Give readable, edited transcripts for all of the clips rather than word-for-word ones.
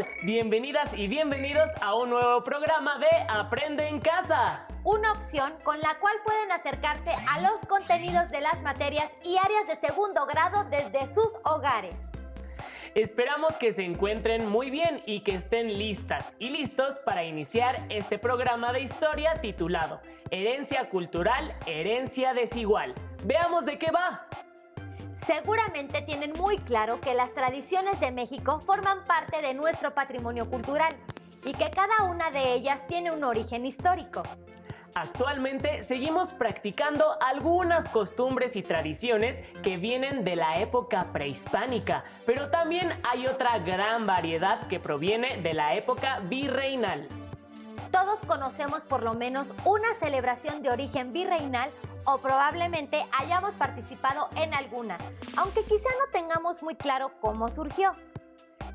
tal? Bienvenidas y bienvenidos a un nuevo programa de Aprende en Casa. Una opción con la cual pueden acercarse a los contenidos de las materias y áreas de segundo grado desde sus hogares. Esperamos que se encuentren muy bien y que estén listas y listos para iniciar este programa de historia titulado Herencia Cultural, Herencia Desigual. Veamos de qué va. Seguramente tienen muy claro que las tradiciones de México forman parte de nuestro patrimonio cultural y que cada una de ellas tiene un origen histórico. Actualmente seguimos practicando algunas costumbres y tradiciones que vienen de la época prehispánica, pero también hay otra gran variedad que proviene de la época virreinal. Todos conocemos por lo menos una celebración de origen virreinal o probablemente hayamos participado en alguna, aunque quizá no tengamos muy claro cómo surgió.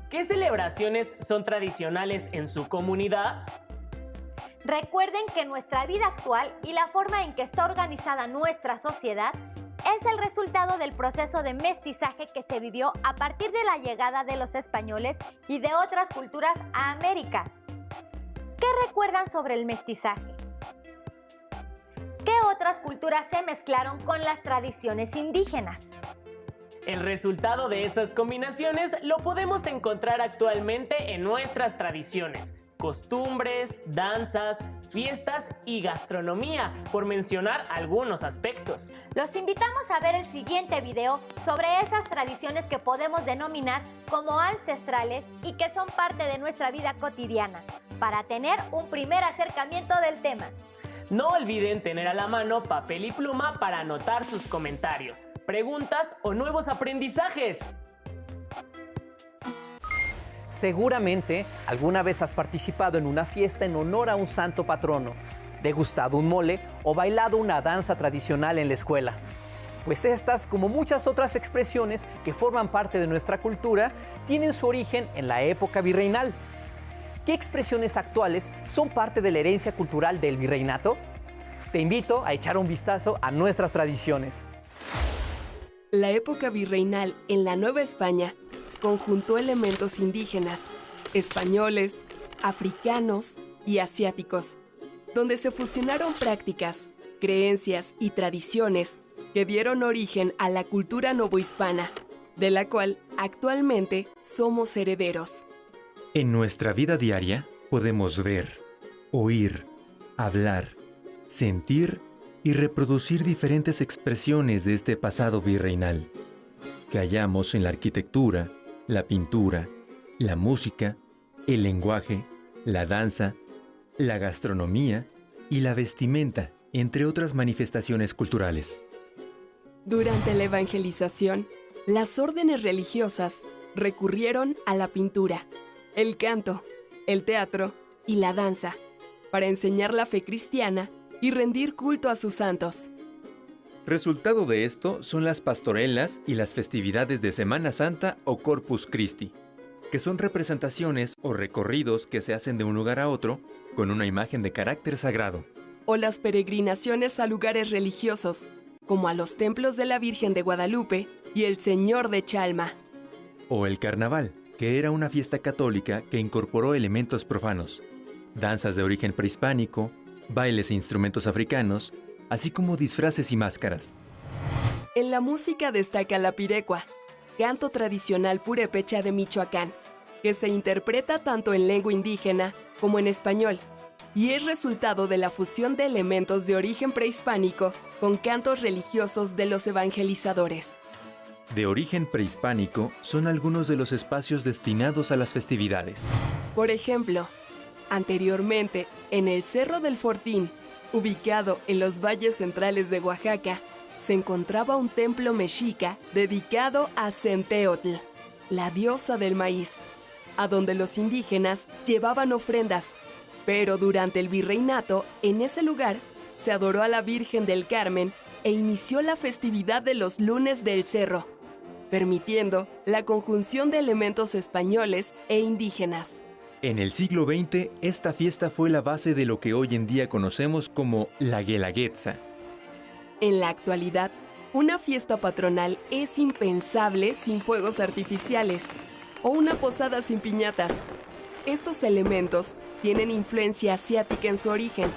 ¿Qué celebraciones son tradicionales en su comunidad? Recuerden que nuestra vida actual y la forma en que está organizada nuestra sociedad es el resultado del proceso de mestizaje que se vivió a partir de la llegada de los españoles y de otras culturas a América. ¿Qué recuerdan sobre el mestizaje? ¿Qué otras culturas se mezclaron con las tradiciones indígenas? El resultado de esas combinaciones lo podemos encontrar actualmente en nuestras tradiciones, costumbres, danzas, fiestas y gastronomía, por mencionar algunos aspectos. Los invitamos a ver el siguiente video sobre esas tradiciones que podemos denominar como ancestrales y que son parte de nuestra vida cotidiana, para tener un primer acercamiento del tema. No olviden tener a la mano papel y pluma para anotar sus comentarios, preguntas o nuevos aprendizajes. Seguramente alguna vez has participado en una fiesta en honor a un santo patrono, degustado un mole o bailado una danza tradicional en la escuela. Pues estas, como muchas otras expresiones que forman parte de nuestra cultura, tienen su origen en la época virreinal. ¿Qué expresiones actuales son parte de la herencia cultural del virreinato? Te invito a echar un vistazo a nuestras tradiciones. La época virreinal en la Nueva España conjuntó elementos indígenas, españoles, africanos y asiáticos, donde se fusionaron prácticas, creencias y tradiciones que dieron origen a la cultura novohispana, de la cual actualmente somos herederos. En nuestra vida diaria podemos ver, oír, hablar, sentir y reproducir diferentes expresiones de este pasado virreinal, que hallamos en la arquitectura, la pintura, la música, el lenguaje, la danza, la gastronomía y la vestimenta, entre otras manifestaciones culturales. Durante la evangelización, las órdenes religiosas recurrieron a la pintura, el canto, el teatro y la danza para enseñar la fe cristiana y rendir culto a sus santos. Resultado de esto son las pastorelas y las festividades de Semana Santa o Corpus Christi, que son representaciones o recorridos que se hacen de un lugar a otro con una imagen de carácter sagrado. O las peregrinaciones a lugares religiosos, como a los templos de la Virgen de Guadalupe y el Señor de Chalma. O el carnaval, que era una fiesta católica que incorporó elementos profanos, danzas de origen prehispánico, bailes e instrumentos africanos, así como disfraces y máscaras. En la música destaca la pirecua, canto tradicional purépecha de Michoacán, que se interpreta tanto en lengua indígena como en español, y es resultado de la fusión de elementos de origen prehispánico con cantos religiosos de los evangelizadores. De origen prehispánico son algunos de los espacios destinados a las festividades. Por ejemplo, anteriormente, en el Cerro del Fortín, ubicado en los valles centrales de Oaxaca, se encontraba un templo mexica dedicado a Centeotl, la diosa del maíz, a donde los indígenas llevaban ofrendas, pero durante el virreinato, en ese lugar, se adoró a la Virgen del Carmen e inició la festividad de los lunes del cerro, permitiendo la conjunción de elementos españoles e indígenas. En el siglo XX, esta fiesta fue la base de lo que hoy en día conocemos como la Guelaguetza. En la actualidad, una fiesta patronal es impensable sin fuegos artificiales o una posada sin piñatas, Estos elementos tienen influencia asiática en su origen,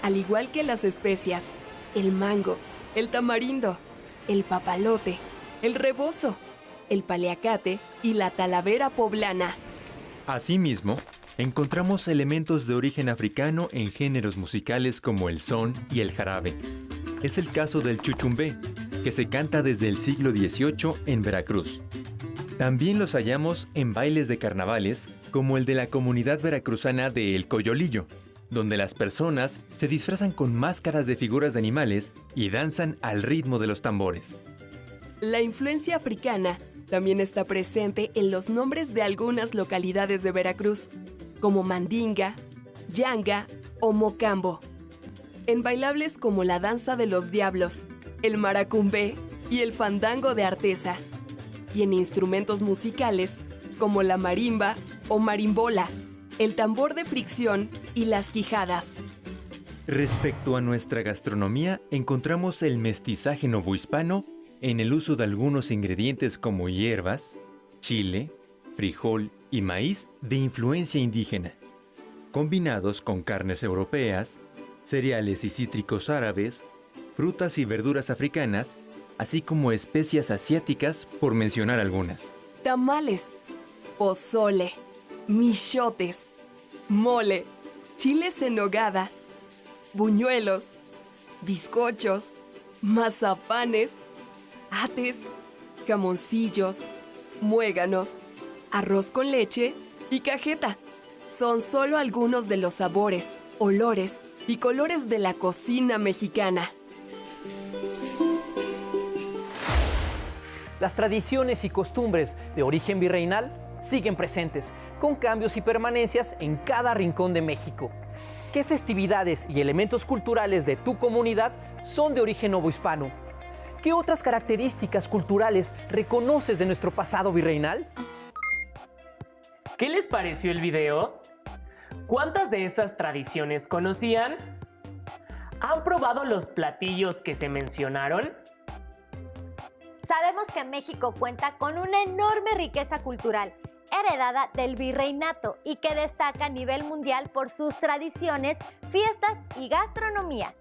al igual que las especias, el mango, el tamarindo, el papalote, el rebozo, el paliacate y la talavera poblana. Asimismo, encontramos elementos de origen africano en géneros musicales como el son y el jarabe. Es el caso del chuchumbé, que se canta desde el siglo XVIII en Veracruz. También los hallamos en bailes de carnavales, como el de la comunidad veracruzana de El Coyolillo, donde las personas se disfrazan con máscaras de figuras de animales y danzan al ritmo de los tambores. La influencia africana también está presente en los nombres de algunas localidades de Veracruz, como Mandinga, Yanga o Mocambo. En bailables como la danza de los diablos, el maracumbé y el fandango de Artesa. Y en instrumentos musicales como la marimba o marimbola, el tambor de fricción y las quijadas. Respecto a nuestra gastronomía, encontramos el mestizaje novohispano en el uso de algunos ingredientes como hierbas, chile, frijol y maíz de influencia indígena, combinados con carnes europeas, cereales y cítricos árabes, frutas y verduras africanas, así como especias asiáticas, por mencionar algunas. Tamales, pozole, michotes, mole, chiles en nogada, buñuelos, bizcochos, mazapanes, ates, jamoncillos, muéganos, arroz con leche y cajeta. Son solo algunos de los sabores, olores y colores de la cocina mexicana. Las tradiciones y costumbres de origen virreinal siguen presentes, con cambios y permanencias en cada rincón de México. ¿Qué festividades y elementos culturales de tu comunidad son de origen novohispano? ¿Qué otras características culturales reconoces de nuestro pasado virreinal? ¿Qué les pareció el video? ¿Cuántas de esas tradiciones conocían? ¿Han probado los platillos que se mencionaron? Sabemos que México cuenta con una enorme riqueza cultural, heredada del virreinato y que destaca a nivel mundial por sus tradiciones, fiestas y gastronomía.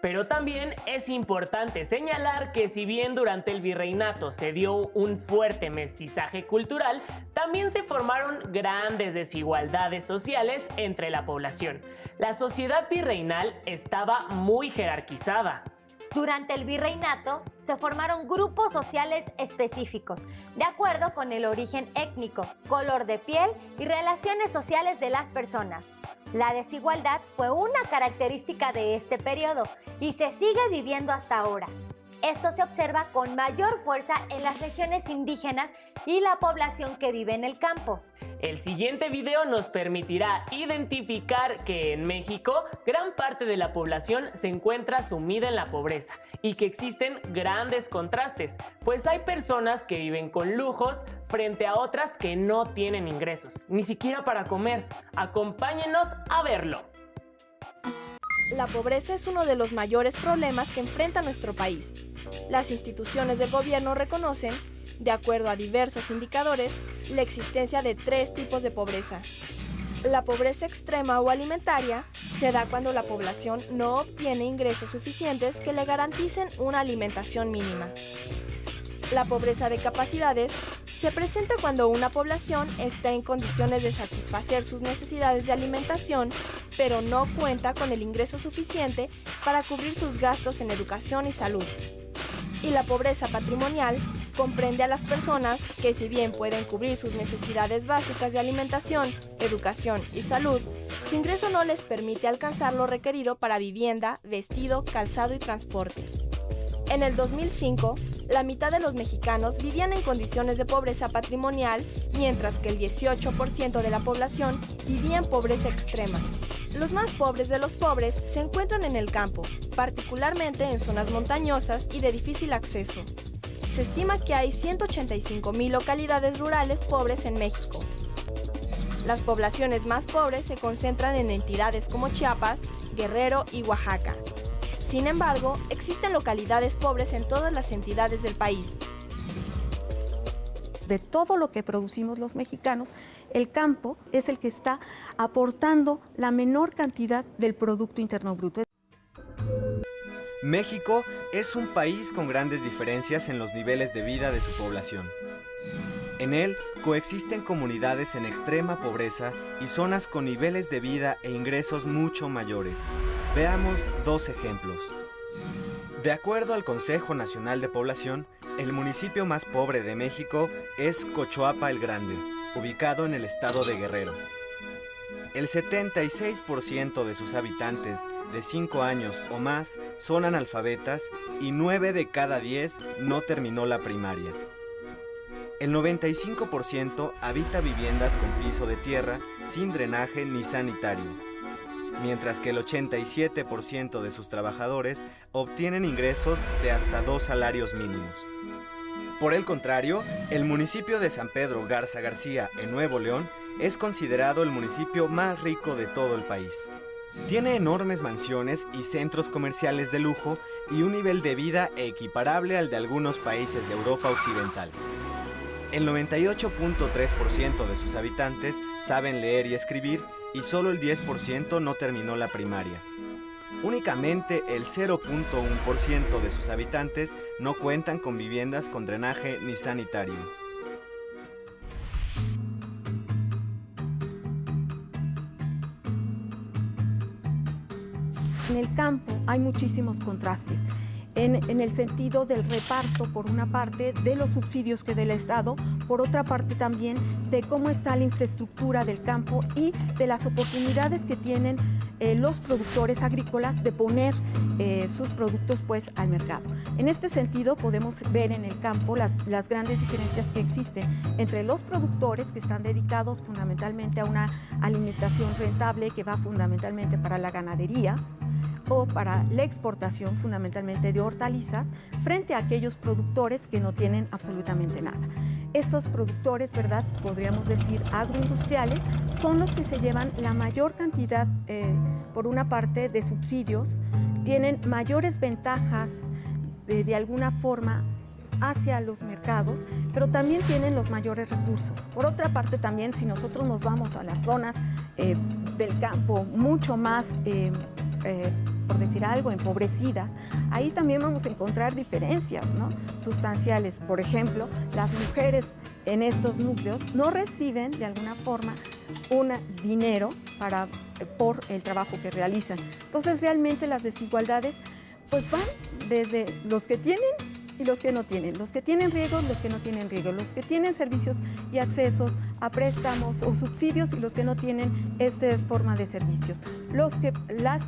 Pero también es importante señalar que si bien durante el virreinato se dio un fuerte mestizaje cultural, también se formaron grandes desigualdades sociales entre la población. La sociedad virreinal estaba muy jerarquizada. Durante el virreinato se formaron grupos sociales específicos, de acuerdo con el origen étnico, color de piel y relaciones sociales de las personas. La desigualdad fue una característica de este periodo y se sigue viviendo hasta ahora. Esto se observa con mayor fuerza en las regiones indígenas y la población que vive en el campo. El siguiente video nos permitirá identificar que en México gran parte de la población se encuentra sumida en la pobreza y que existen grandes contrastes, pues hay personas que viven con lujos frente a otras que no tienen ingresos, ni siquiera para comer. Acompáñenos a verlo. La pobreza es uno de los mayores problemas que enfrenta nuestro país. Las instituciones del gobierno reconocen, de acuerdo a diversos indicadores, la existencia de 3 tipos de pobreza. La pobreza extrema o alimentaria se da cuando la población no obtiene ingresos suficientes que le garanticen una alimentación mínima. La pobreza de capacidades se presenta cuando una población está en condiciones de satisfacer sus necesidades de alimentación, pero no cuenta con el ingreso suficiente para cubrir sus gastos en educación y salud. Y la pobreza patrimonial comprende a las personas que, si bien pueden cubrir sus necesidades básicas de alimentación, educación y salud, su ingreso no les permite alcanzar lo requerido para vivienda, vestido, calzado y transporte. En el 2005, la mitad de los mexicanos vivían en condiciones de pobreza patrimonial, mientras que el 18% de la población vivía en pobreza extrema. Los más pobres de los pobres se encuentran en el campo, particularmente en zonas montañosas y de difícil acceso. Se estima que hay 185,000 localidades rurales pobres en México. Las poblaciones más pobres se concentran en entidades como Chiapas, Guerrero y Oaxaca. Sin embargo, existen localidades pobres en todas las entidades del país. de todo lo que producimos los mexicanos, el campo es el que está aportando la menor cantidad del Producto Interno Bruto. México es un país con grandes diferencias en los niveles de vida de su población. En él coexisten comunidades en extrema pobreza y zonas con niveles de vida e ingresos mucho mayores. Veamos 2 ejemplos. De acuerdo al Consejo Nacional de Población, el municipio más pobre de México es Cochoapa el Grande, ubicado en el estado de Guerrero. El 76% de sus habitantes de 5 años o más son analfabetas y 9 de cada 10 no terminó la primaria. El 95% habita viviendas con piso de tierra sin drenaje ni sanitario, mientras que el 87% de sus trabajadores obtienen ingresos de hasta 2 salarios mínimos. Por el contrario, el municipio de San Pedro Garza García, en Nuevo León, es considerado el municipio más rico de todo el país. Tiene enormes mansiones y centros comerciales de lujo y un nivel de vida equiparable al de algunos países de Europa Occidental. El 98.3% de sus habitantes saben leer y escribir y solo el 10% no terminó la primaria. Únicamente el 0.1% de sus habitantes no cuentan con viviendas con drenaje ni sanitario. En el campo hay muchísimos contrastes. En el sentido del reparto, por una parte, de los subsidios que da el Estado, por otra parte también de cómo está la infraestructura del campo y de las oportunidades que tienen los productores agrícolas de poner sus productos pues al mercado. En este sentido podemos ver en el campo las grandes diferencias que existen entre los productores que están dedicados fundamentalmente a una alimentación rentable que va fundamentalmente para la ganadería, o para la exportación fundamentalmente de hortalizas, frente a aquellos productores que no tienen absolutamente nada. Estos productores, ¿verdad?, podríamos decir agroindustriales, son los que se llevan la mayor cantidad, por una parte, de subsidios, tienen mayores ventajas de alguna forma hacia los mercados, pero también tienen los mayores recursos. Por otra parte también, si nosotros nos vamos a las zonas del campo mucho más por decir algo, empobrecidas, ahí también vamos a encontrar diferencias, ¿no?, sustanciales. Por ejemplo, las mujeres en estos núcleos no reciben de alguna forma un dinero por el trabajo que realizan. Entonces realmente las desigualdades pues van desde los que tienen y los que no tienen, los que tienen riego, los que no tienen riego, los que tienen servicios y accesos a préstamos o subsidios y los que no tienen esta forma de servicios. Las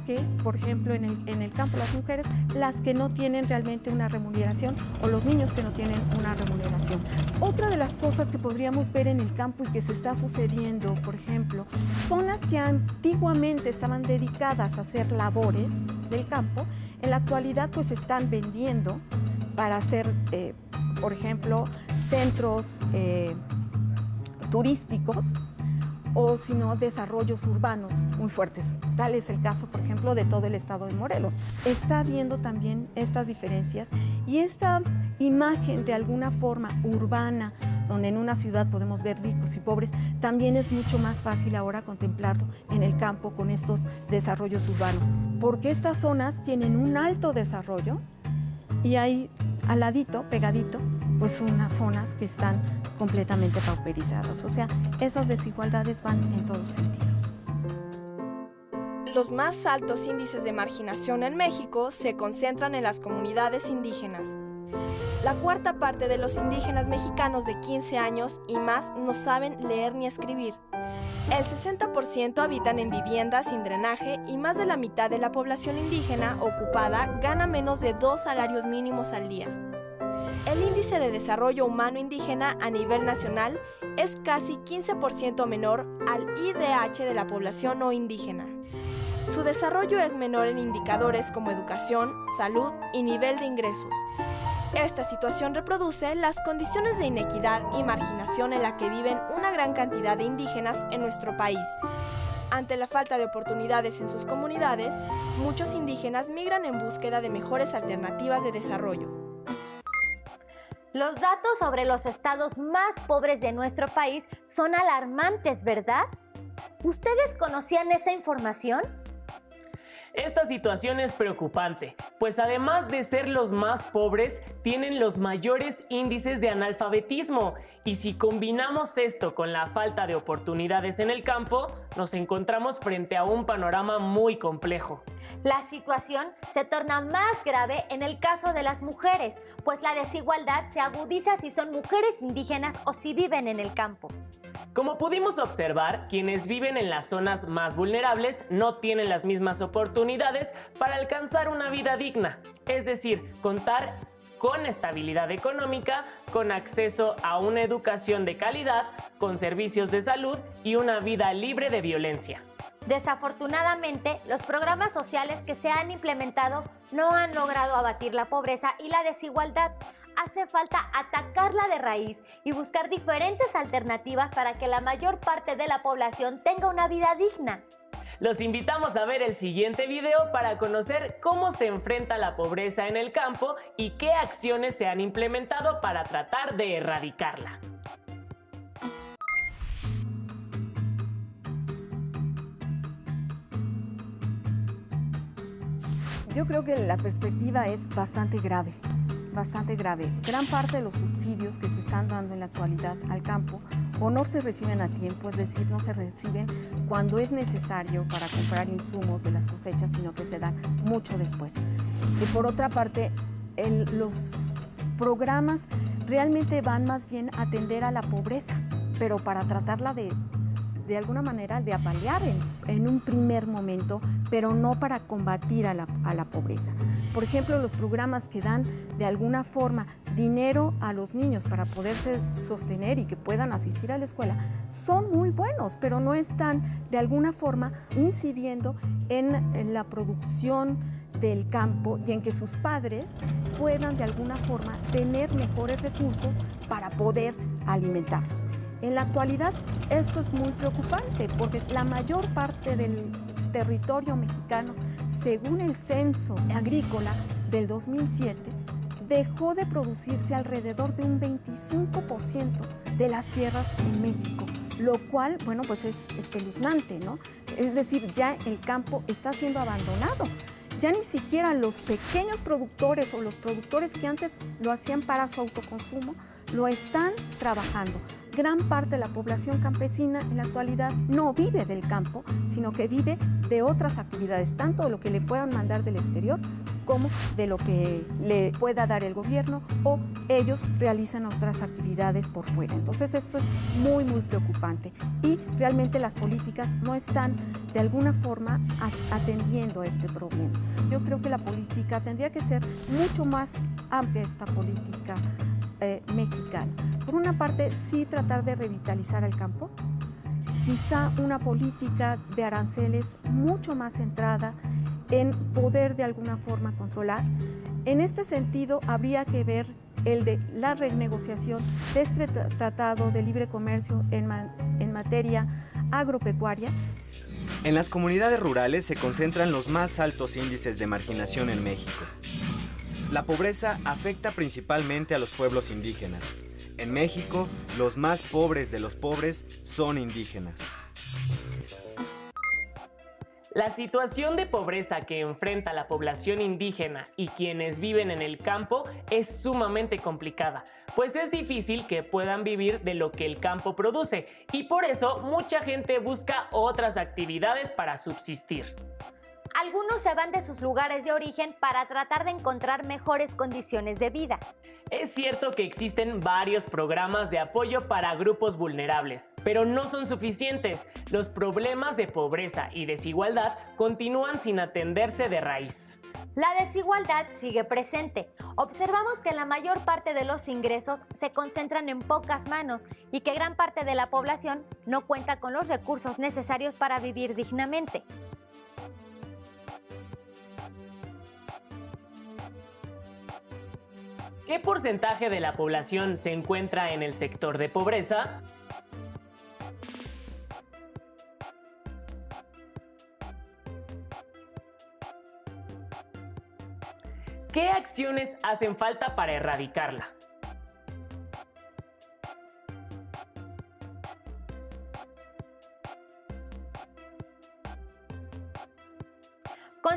que, por ejemplo, en el campo, las mujeres, las que no tienen realmente una remuneración, o los niños que no tienen una remuneración. Otra de las cosas que podríamos ver en el campo y que se está sucediendo, por ejemplo, zonas que antiguamente estaban dedicadas a hacer labores del campo, en la actualidad pues se están vendiendo para hacer, por ejemplo, centros turísticos o si no, desarrollos urbanos muy fuertes. Tal es el caso, por ejemplo, de todo el estado de Morelos. Está habiendo también estas diferencias y esta imagen de alguna forma urbana, donde en una ciudad podemos ver ricos y pobres, también es mucho más fácil ahora contemplarlo en el campo con estos desarrollos urbanos, porque estas zonas tienen un alto desarrollo y hay al ladito, pegadito, pues unas zonas que están completamente pauperizadas. O sea, esas desigualdades van en todos sentidos. Los más altos índices de marginación en México se concentran en las comunidades indígenas. La cuarta parte de los indígenas mexicanos de 15 años y más no saben leer ni escribir. El 60% habitan en viviendas sin drenaje y más de la mitad de la población indígena ocupada gana menos de 2 salarios mínimos al día. El índice de desarrollo humano indígena a nivel nacional es casi 15% menor al IDH de la población no indígena. Su desarrollo es menor en indicadores como educación, salud y nivel de ingresos. Esta situación reproduce las condiciones de inequidad y marginación en la que viven una gran cantidad de indígenas en nuestro país. Ante la falta de oportunidades en sus comunidades, muchos indígenas migran en búsqueda de mejores alternativas de desarrollo. Los datos sobre los estados más pobres de nuestro país son alarmantes, ¿verdad? ¿Ustedes conocían esa información? Esta situación es preocupante, pues además de ser los más pobres, tienen los mayores índices de analfabetismo. Y si combinamos esto con la falta de oportunidades en el campo, nos encontramos frente a un panorama muy complejo. La situación se torna más grave en el caso de las mujeres, pues la desigualdad se agudiza si son mujeres indígenas o si viven en el campo. Como pudimos observar, quienes viven en las zonas más vulnerables no tienen las mismas oportunidades para alcanzar una vida digna, es decir, contar con estabilidad económica, con acceso a una educación de calidad, con servicios de salud y una vida libre de violencia. Desafortunadamente, los programas sociales que se han implementado no han logrado abatir la pobreza y la desigualdad. Hace falta atacarla de raíz y buscar diferentes alternativas para que la mayor parte de la población tenga una vida digna. Los invitamos a ver el siguiente video para conocer cómo se enfrenta la pobreza en el campo y qué acciones se han implementado para tratar de erradicarla. Yo creo que la perspectiva es bastante grave. Gran parte de los subsidios que se están dando en la actualidad al campo o no se reciben a tiempo, es decir, no se reciben cuando es necesario para comprar insumos de las cosechas, sino que se dan mucho después. Y por otra parte, los programas realmente van más bien a atender a la pobreza, pero para tratarla de alguna manera de apalear en un primer momento, pero no para combatir a la pobreza. Por ejemplo, los programas que dan de alguna forma dinero a los niños para poderse sostener y que puedan asistir a la escuela son muy buenos, pero no están de alguna forma incidiendo en la producción del campo y en que sus padres puedan de alguna forma tener mejores recursos para poder alimentarlos. En la actualidad esto es muy preocupante porque la mayor parte del territorio mexicano, según el censo agrícola del 2007, dejó de producirse alrededor de un 25% de las tierras en México, lo cual, bueno, pues es espeluznante, ¿no? Es decir, ya el campo está siendo abandonado. Ya ni siquiera los pequeños productores o los productores que antes lo hacían para su autoconsumo, lo están trabajando. Gran parte de la población campesina en la actualidad no vive del campo, sino que vive de otras actividades, tanto de lo que le puedan mandar del exterior como de lo que le pueda dar el gobierno o ellos realizan otras actividades por fuera. Entonces esto es muy, muy preocupante y realmente las políticas no están de alguna forma atendiendo este problema. Yo creo que la política tendría que ser mucho más amplia, esta política mexicana. Por una parte, sí tratar de revitalizar el campo, quizá una política de aranceles mucho más centrada en poder de alguna forma controlar. En este sentido, habría que ver el de la renegociación de este tratado de libre comercio en materia agropecuaria. En las comunidades rurales se concentran los más altos índices de marginación en México. La pobreza afecta principalmente a los pueblos indígenas. En México, los más pobres de los pobres son indígenas. La situación de pobreza que enfrenta la población indígena y quienes viven en el campo es sumamente complicada, pues es difícil que puedan vivir de lo que el campo produce y por eso mucha gente busca otras actividades para subsistir. Algunos se van de sus lugares de origen para tratar de encontrar mejores condiciones de vida. Es cierto que existen varios programas de apoyo para grupos vulnerables, pero no son suficientes. Los problemas de pobreza y desigualdad continúan sin atenderse de raíz. La desigualdad sigue presente. Observamos que la mayor parte de los ingresos se concentran en pocas manos y que gran parte de la población no cuenta con los recursos necesarios para vivir dignamente. ¿Qué porcentaje de la población se encuentra en el sector de pobreza? ¿Qué acciones hacen falta para erradicarla?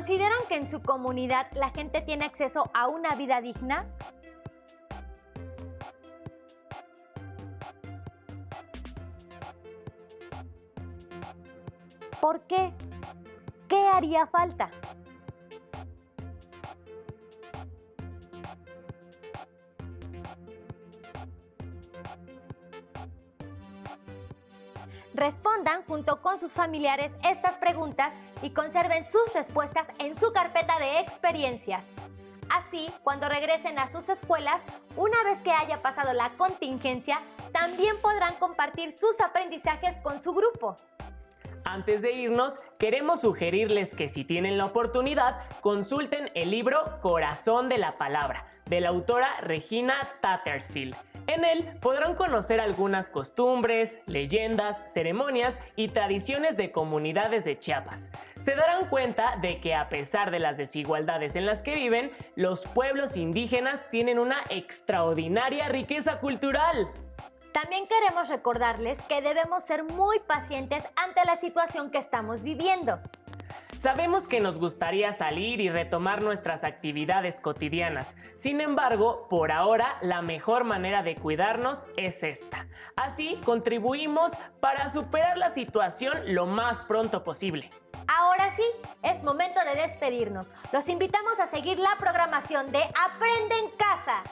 ¿Consideran que en su comunidad la gente tiene acceso a una vida digna? ¿Por qué? ¿Qué haría falta? Respondan junto con sus familiares estas preguntas y conserven sus respuestas en su carpeta de experiencias. Así, cuando regresen a sus escuelas, una vez que haya pasado la contingencia, también podrán compartir sus aprendizajes con su grupo. Antes de irnos, queremos sugerirles que si tienen la oportunidad, consulten el libro Corazón de la Palabra, de la autora Regina Tattersfield. En él podrán conocer algunas costumbres, leyendas, ceremonias y tradiciones de comunidades de Chiapas. Se darán cuenta de que a pesar de las desigualdades en las que viven, los pueblos indígenas tienen una extraordinaria riqueza cultural. También queremos recordarles que debemos ser muy pacientes ante la situación que estamos viviendo. Sabemos que nos gustaría salir y retomar nuestras actividades cotidianas. Sin embargo, por ahora, la mejor manera de cuidarnos es esta. Así, contribuimos para superar la situación lo más pronto posible. Ahora sí, es momento de despedirnos. Los invitamos a seguir la programación de Aprende en Casa.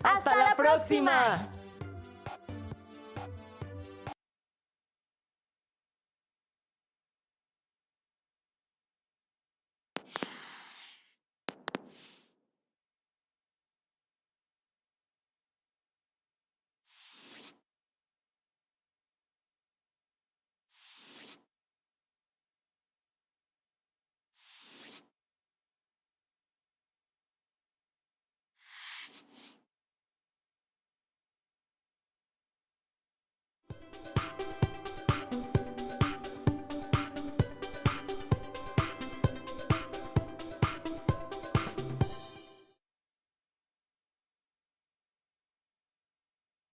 ¡Hasta la próxima!